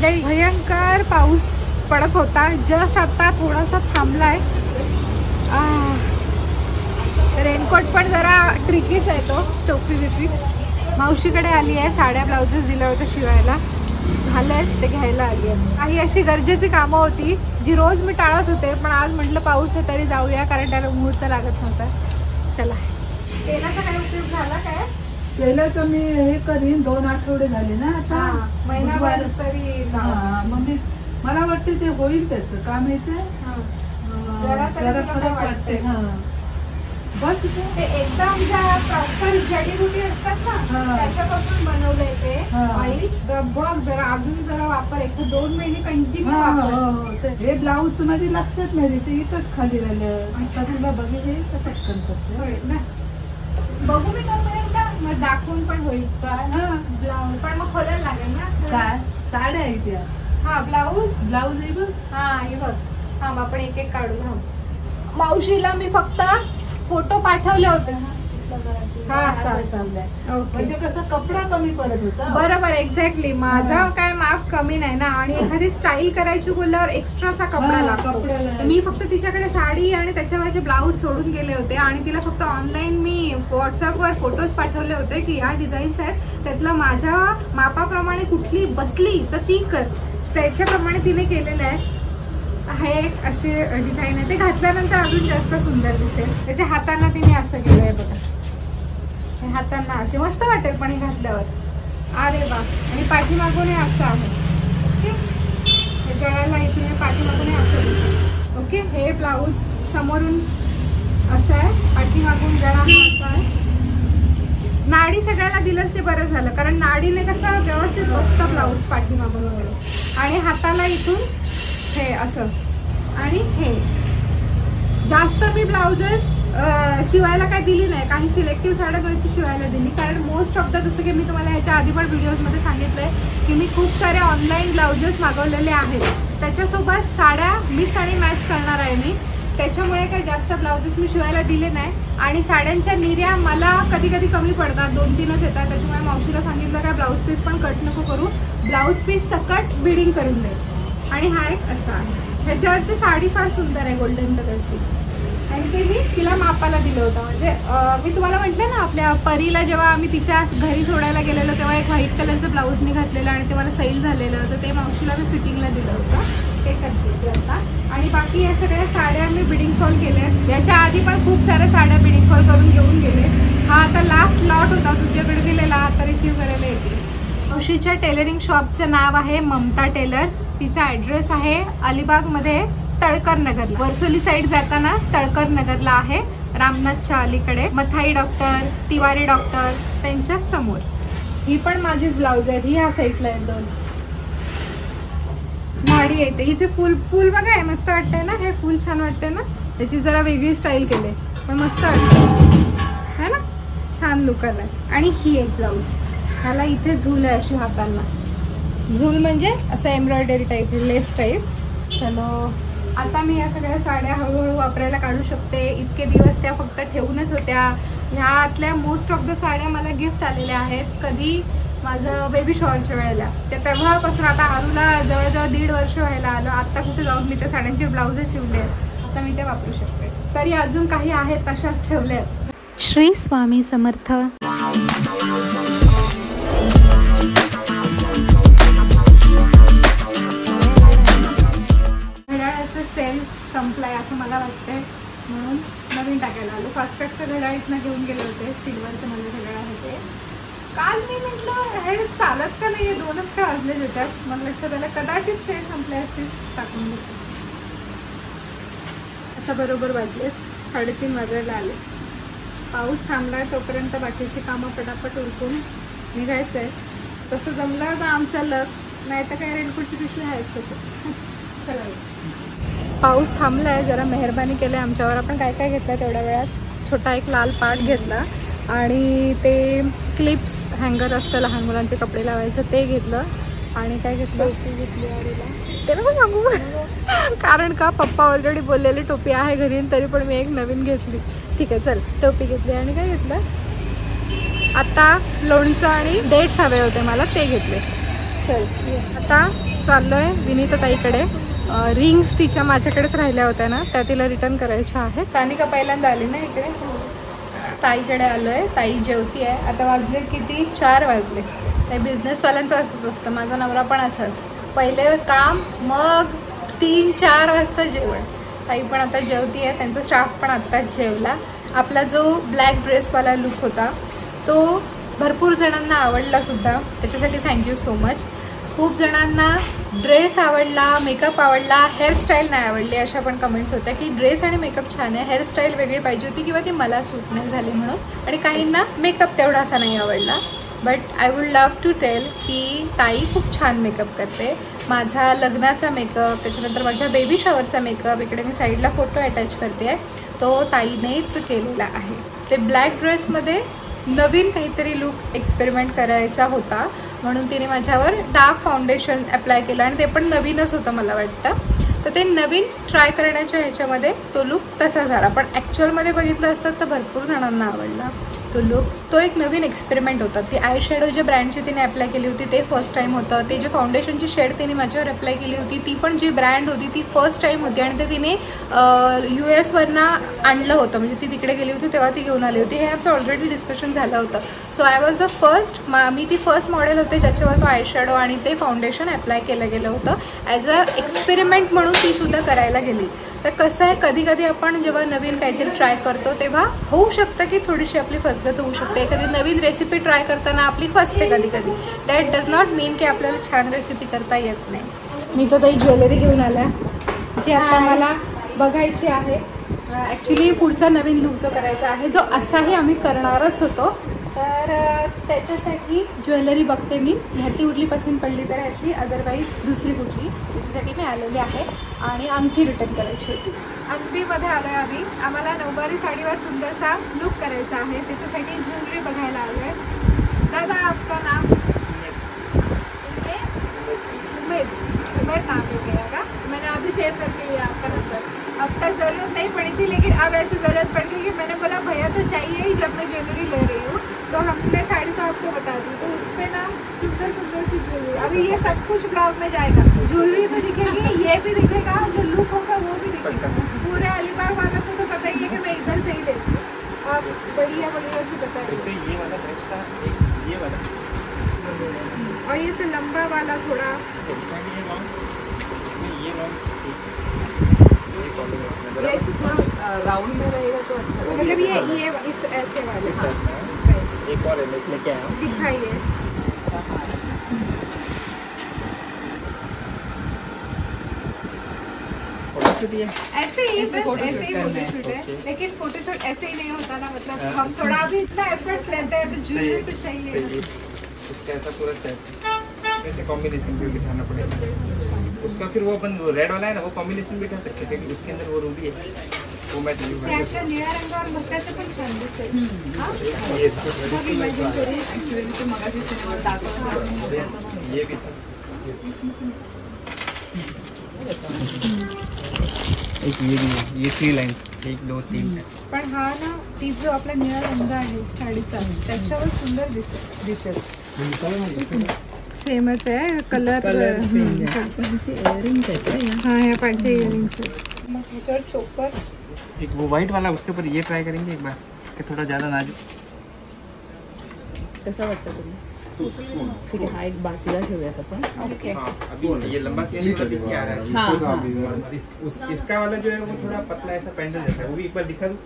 मंडळी, भयंकर पाऊस पडत होता. जस्ट आता थोडासा थांबलाय. रेनकोट पण जरा ट्रिकीच आहे तो. टोपी बिपी मावशीकडे आली आहे. साड्या ब्लाउजेस दिलं होतं शिवायला, झालंय ते घ्यायला आली आहे. काही अशी गरजेची कामं होती जी रोज मी टाळत होते, पण आज म्हटलं पाऊस आहे तरी जाऊया, कारण त्याला मुहूर्त लागत नव्हता. चला. तेलाचा काय उपयोग झाला? काय तेलाचं मी हे करीन, 2 आठवडे झाले ना आता, महिनाभर तरी. मग मला वाटते ते होईल, त्याचं काम येते. जरा फरक वाटते. बस ते एकदम ज्या प्रॉपर जडीबुटी असतात ना त्याच्यापासून बनवलंय ते ऑइल. बघ जरा अजून जरा वापर, 1-2 महिने कंटिन्यू वापर. हे ब्लाऊज मध्ये लक्षात नाही, ते इथंच खाली राहिलं. तुला बघितले तर पटकन करते ना. बघू मी तोपर्यंत, मग दाखवून पण होईल. ब्लाऊज पण मग खोलायला लागेल ना. काय साड्या आहे? ब्लाऊज आहे बघ. हे बघ. आपण एक काढू. मावशीला मी फक्त फोटो पाठवले होते. म्हणजे कसं कपडा कमी पडत होता. बरोबर, एक्झॅक्टली. माझं काय माप कमी नाही ना, आणि एखादी स्टाईल करायची बोलल्यावर एक्स्ट्राचा कपडा लागतो. मी फक्त तिच्याकडे साडी आणि त्याच्यावरचे ब्लाऊज सोडून गेले होते, आणि तिला फक्त ऑनलाईन मी व्हॉट्सअपवर फोटोज पाठवले होते की या डिझाईन्स आहेत, त्यातलं माझ्या मापाप्रमाणे कुठली बसली तर ती कर. त्याच्याप्रमाणे तिने केलेलं आहे. हे एक अशी डिझाईन आहे, ते घातल्यानंतर अजून जास्त सुंदर दिसेल. त्याच्या हातांना तिने असं केलंय बघा. हातांना असे मस्त वाटेल पण हे घातल्यावर. अरे वा. आणि पाठीमागून असं आहे. ओके, गळ्याला इथून पाठीमागून असं. ओके, हे ब्लाऊज समोरून असं आहे, पाठीमागून गळा असा आहे. नाडी सगळ्याला दिलंच ते बरं झालं, कारण नाडीने कसं व्यवस्थित बसतं ब्लाऊज पाठीमागून वगैरे. आणि हाताला इथून हे असं. आणि हे जास्त मी ब्लाउजेस शिवायला काय दिली नाही, काही सिलेक्टिव्ह साड्या दोनची शिवायला दिली, कारण मोस्ट ऑफ द, जसं की मी तुम्हाला याच्या आधी पण व्हिडिओजमध्ये सांगितलंय की मी खूप सारे ऑनलाईन ब्लाउजेस मागवलेले आहेत. त्याच्यासोबत साड्या मिक्स आणि मॅच करणार आहे मी. त्याच्यामुळे काही जास्त ब्लाउजेस मी शिवायला दिले नाही. आणि साड्यांच्या निर्या मला कधी कधी कमी पडतात, 2-3च येतात. त्याच्यामुळे मावशीला सांगितलं काय ब्लाऊज पीस पण कट नको करू, ब्लाऊज पीस सकट बिडिंग करून दे. आणि हा एक असा आहे. ह्याच्यावरची साडी फार सुंदर आहे, गोल्डन कलरची. आणि ते मी तिला मापाला दिलं होतं. म्हणजे मी तुम्हाला म्हटलं ना, आपल्या परीला जेव्हा आम्ही तिच्या घरी सोडायला गेलेलो तेव्हा एक व्हाईट कलरचं ब्लाऊज मी घातलेलं आणि ते मला सैल झालेलं, तर ते मावशीला मी फिटिंगला दिलं होतं. ते करते आता. आणि बाकी या सगळ्या साड्या मी बिडिंग फॉल केल्या. याच्या आधी पण खूप साऱ्या साड्या बिडिंग फॉल करून घेऊन गेले. हा आता लास्ट लॉट होता तुझ्याकडे दिलेला, आता रिसीव्ह करायला येते. मावशीच्या टेलरिंग शॉपचं नाव आहे ममता टेलर्स. तिचा ॲड्रेस आहे अलिबागमध्ये तळकर नगरला. वर्सोली साईड जाताना तळकर नगरला आहे, रामनाथच्या अलीकडे. मथाई डॉक्टर, तिवारी डॉक्टर त्यांच्या समोर. ही पण माझीच ब्लाऊज आहे. ही ह्या साईडला आहे 2. नाडी येते इथे. फुल बघा, आहे मस्त वाटतंय ना. हे फुल छान वाटतंय ना. त्याची जरा वेगळी स्टाईल केली पण मस्त वाटतं है ना, छान लुक आलाय. आणि ही एक ब्लाऊज, ह्याला इथे झूल आहे अशी हातांना. झूल म्हणजे असं एम्ब्रॉयडरी टाईप, लेस टाईप. चलो, आता मी या सगळ्या साड्या हळूहळू वापरायला काढू शकते. इतके दिवस त्या फक्त ठेवूनच होत्या. ह्यातल्या मोस्ट ऑफ द साड्या मला गिफ्ट आलेल्या आहेत. कधी माझं बेबी शॉवरच्या वेळेला, त्या तेव्हापासून आता आरूला जवळजवळ 1.5 वर्ष व्हायला आलं. आत्ता कुठे जाऊन मी त्या साड्यांचे ब्लाउजेस शिवले आहेत, आता मी ते वापरू शकते. तरी अजून काही आहेत तशाच ठेवल्या आहेत. श्री स्वामी समर्थ. सेल संपलाय असं मला वाटतंय, म्हणून नवीन टाकायला आलो. फास्टट्रॅकचं घड्याळ इथनं घेऊन गेले होते, सिल्वरचं माझं घड्याळ आहे ते. काल मी म्हटलं हे चालत का नाही, 2च का वाजले होत्यात. मग लक्षात आलं कदाचित सेल संपले असतील, टाकून घेतो. आता बरोबर वाजले 3:30 वाजायला आले. पाऊस थांबलाय तोपर्यंत बाकीची कामं पटापट उरकून निघायचं आहे. तसं जमलं तर आमचं लक, नाही तर काय रेनकोटची पिशवी आहेच होतं. चला, पाऊस थांबलाय, जरा मेहरबानी केली आमच्यावर. आपण काय काय घेतलं तेवढ्या वेळात? छोटा एक लाल पाट घेतला, आणि ते क्लिप्स हँगर असतं लहान मुलांचे कपडे लावायचं ते घेतलं. आणि काय घेतलं? टोपी घेतली आईला. ते नको सांगू, कारण का पप्पा ऑलरेडी बोललेली टोपी आहे घरी, तरी पण मी एक नवीन घेतली. ठीक आहे, चल टोपी घेतली. आणि काय घेतलं? आता लोणचं आणि डेट्स हवे होते मला, ते घेतले. चल, आता चाललोय विनीता ताईकडे. रिंग्स तिच्या माझ्याकडेच राहिल्या होत्या ना, त्या तिला रिटर्न करायच्या आहेत. सानिका पहिल्यांदा आली ना इकडे, ताईकडे आलोय. ताई जेवती आहे. आता वाजले किती? 4 वाजले. ते बिझनेसवाल्यांचं असंच असतं, माझा नवरा पण असाच, पहिले काम मग 3-4 वाजता जेवण. ताई पण आता जेवती आहे, त्यांचा स्टाफ पण आत्ताच जेवला. आपला जो ब्लॅक ड्रेसवाला लुक होता तो भरपूर जणांना आवडला सुद्धा, त्याच्यासाठी थँक्यू सो मच. खूप जणांना ड्रेस आवडला, मेकअप आवडला, हेअरस्टाईल नाही आवडली अशा पण कमेंट्स होत्या की ड्रेस आणि मेकअप छान आहे, हेअरस्टाईल वेगळी पाहिजे होती किंवा ती मला सूट नाही झाली म्हणून. आणि काहींना मेकअप तेवढा असा नाही आवडला. But I would love to tell की ताई खूप छान मेकअप करते. माझा लग्नाचा मेकअप, त्याच्यानंतर माझ्या बेबी शॉवरचा मेकअप, इकडे मी साईडला फोटो अटॅच करते आहे, तो ताईनेच केलेला आहे. ते ब्लॅक ड्रेसमध्ये नवीन काहीतरी लुक एक्सपेरिमेंट करायचा होता म्हणून तिने माझ्यावर डार्क फाउंडेशन अप्लाय केलं आणि ते पण नवीनच होतं मला वाटतं. तर ते नवीन ट्राय करण्याच्या ह्याच्यामध्ये तो लुक तसा झाला. पण ॲक्च्युअलमध्ये बघितलं असतं तर भरपूर जणांना आवडला तो लुक. तो एक नवीन एक्सपेरिमेंट होता. ती आय शॅडो ज्या ब्रँडची तिने अप्लाय केली होती ते फर्स्ट टाईम होतं. ते जे फाउंडेशनची शेड तिने माझ्यावर अप्लाय केली होती ती पण जी ब्रँड होती ती फर्स्ट टाईम होती आणि ते तिने US आणलं होतं, म्हणजे ती तिकडे गेली होती तेव्हा ती घेऊन आली होती. हे आमचं ऑलरेडी डिस्कशन झालं होतं. So I was the first, मी ती फर्स्ट मॉडेल होते ज्याच्यावर तो आय शॅडो आणि ते फाउंडेशन अप्लाय केलं गेलं होतं. ॲज अ एक्सपेरिमेंट म्हणून ती सुद्धा करायला गेली. तर कसं आहे, कधी कधी आपण जेव्हा नवीन काहीतरी ट्राय करतो तेव्हा होऊ शकतं की थोडीशी आपली फसगत होऊ शकते. एखादी नवीन रेसिपी ट्राय करताना आपली फसते कधी कधी. दॅट डज नॉट मीन की आपल्याला छान रेसिपी करता येत नाही. मी तर ताई ज्वेलरी घेऊन आल्या जी आता मला बघायची आहे. ॲक्च्युली पुढचा नवीन लुक जो करायचा आहे, जो असाही आम्ही करणारच होतो, तर त्याच्यासाठी ज्वेलरी बघते मी. ह्यातली कुठली पसंत पडली तर ह्यातली, अदरवाईज दुसरी कुठली, त्याच्यासाठी मी आलेली आहे. आणि अंगठी रिटर्न करायची होती. अंगठीमध्ये आलो आहे आम्ही. आम्हाला नऊवारी साडीवर सुंदरसा लुक करायचा आहे, त्याच्यासाठी ज्वेलरी बघायला आलो आहे. दादा आपका नाम? उमेद नाम हो गया का? मैंने अभी सेव करके लिया आपका नंबर. अब तक ज़रूरत नहीं पड़ी थी लेकिन अब ऐसे ज़रूरत पड़ गई कि मैंने बोला भैया तो चाहिए ही जब मैं ज्वेलरी ले रही हूँ, तो हमने साड़ी तो आपको बता दी, तो उस पर ना सुंदर सुंदर सी ज्वेलरी. अभी ये सब कुछ ब्लॉग में जाएगा. ज्वेलरी तो दिखेगी, ये भी दिखेगा, जो लुक होगा वो भी दिखेगा. पूरे अलीबाग वालों को तो पता ही है कि मैं इधर से ही लेती हूँ. आप बढ़िया बढ़िया से बताइए. ये वाला और ये से लंबा वाला थोड़ा राउंड में रहेगा तो अच्छा. मतलब ये इस ऐसे वाले. हाँ, एक और लेके आया हूँ. दिखाइए. ऐसे ही बस ऐसे ही फोटोशूट है, लेकिन फोटोशूट ऐसे ही नहीं होता ना, मतलब हम थोड़ा अभी इतना एफर्ट्स लेते हैं तो ज्वेलरी तो चाहिए. उसका ऐसा पूरा सेट ऐसे कॉम्बिनेशन भी दिखाना पड़ेगा उसका. फिर वो अपन रेड वाला है ना, वो कॉम्बिनेशन भी कर सकते थे, उसके अंदर वो रूबी है, वो मैं त्याच्या निळ्या रंगावर भक्ताचं पण छान दिसेल. ये भी था. एक ये भी है, ये 3 लाइन्स 1 2 3 है. पण हा ना ती जो आपला निळा रंग आहे साडीचा त्याच्यावर सुंदर दिसेल. सेमच आहे कलर. हाँ ह्या पांढऱ्या इयरिंग्स आहेत. मग ह्याच्यावर चोकर. एक वो वाइट वाला, उसके ऊपर ये ट्राय करेंगे एक बार कि थोड़ा ज़्यादा नाजुक. कसं वाटतं तुम्ही? ठीक आहे, हा एक बाजूला ठेवूयात आपण. ओके. हाँ, अभी ये लंबा किया नहीं, दिख के आ रहा है. हाँ. इसका वाला जो है वो थोड़ा पतला ऐसा पेंडल जैसा है, वो भी एक बार दिखा दूँ.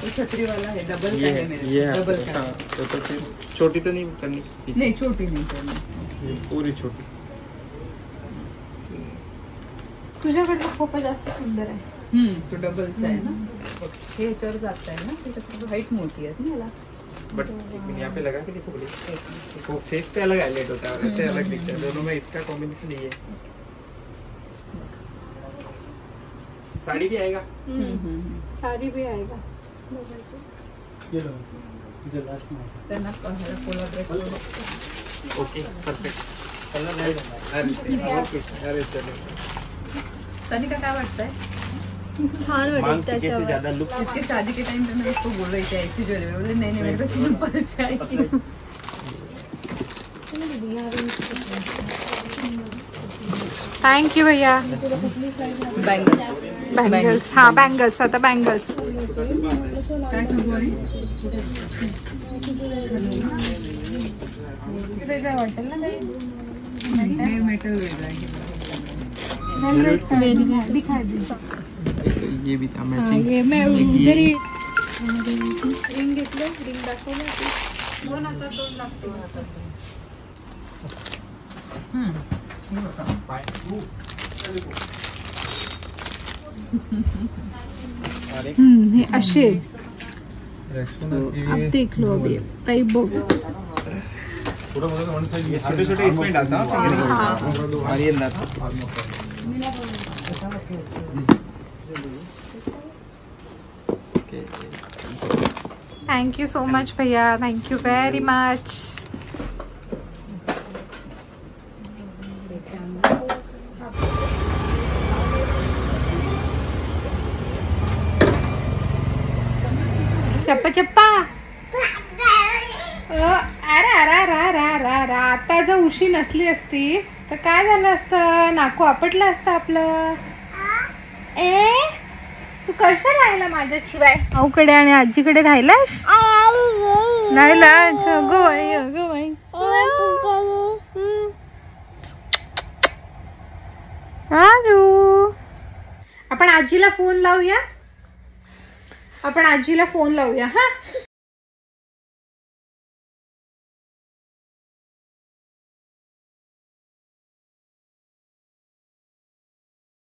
छतरी वाला है, डबल ये का है मेरे. डबल का. हाँ, तो फिर छोटी तो नहीं करनी. नहीं छोटी नहीं करनी. ये पूरी छोटी. तुझ्याकडे खूपच जास्त सुंदर आहे. तो डबलचा आहे ना. हे ह्याच्यावर जात आहे ना, ते कसं हाईट मोठी आहे ना याला. बट यहाँ पे लगा के देखो बोले, वो फेस पे अलग हाईलाइट होता है, ऐसे अलग दिखता है. दोनों में इसका कॉम्बिनेशन यही है. साड़ी भी आएगा. साडी भी आएगा. त्यांना कोलॅबरेट. Okay perfect. कलर अरे चलो. सनिका काय वाटतंय? छान वाटेल त्याच्यावर. ज्यादा लुक. इसके शादी के टाइम पे मैं इसको बोल रही थी ऐसी ज्वेलरी, बोले नहीं नहीं मेरे को सिंपल चाहिए. थँक्यू भैया. बँगल्स. हा बँगल्स. आता बँगल्स. काय सांगू आई? वेगळं वाटेल ना काही. हे मेटल वेगळं आहे. दिखा दीजिए. ये भी था मैचिंग. ये मैं उधर ही रिंग घेतलं. रिंग दाखवलं. दोन आता 2 लागतो. हे असे. अब देख लो अभी ताई बघ. छोटे छोटे इसमें डालता हूँ और ये डालता हूँ. थँक्यू सो मच भैया. Thank you very much. चप्पा चप्पा. अरे अरे अरे अरे अरे. आता जर उशी नसली असती तर काय झालं असतं. नाकू आपटलं असतं आपलं. ए तू कशा राहिला माझ्या शिवाय. आऊकडे आणि आजीकडे राहिलास. राहिला. अगं बाई अगं बाई. आपण आजीला फोन लावूया. हा.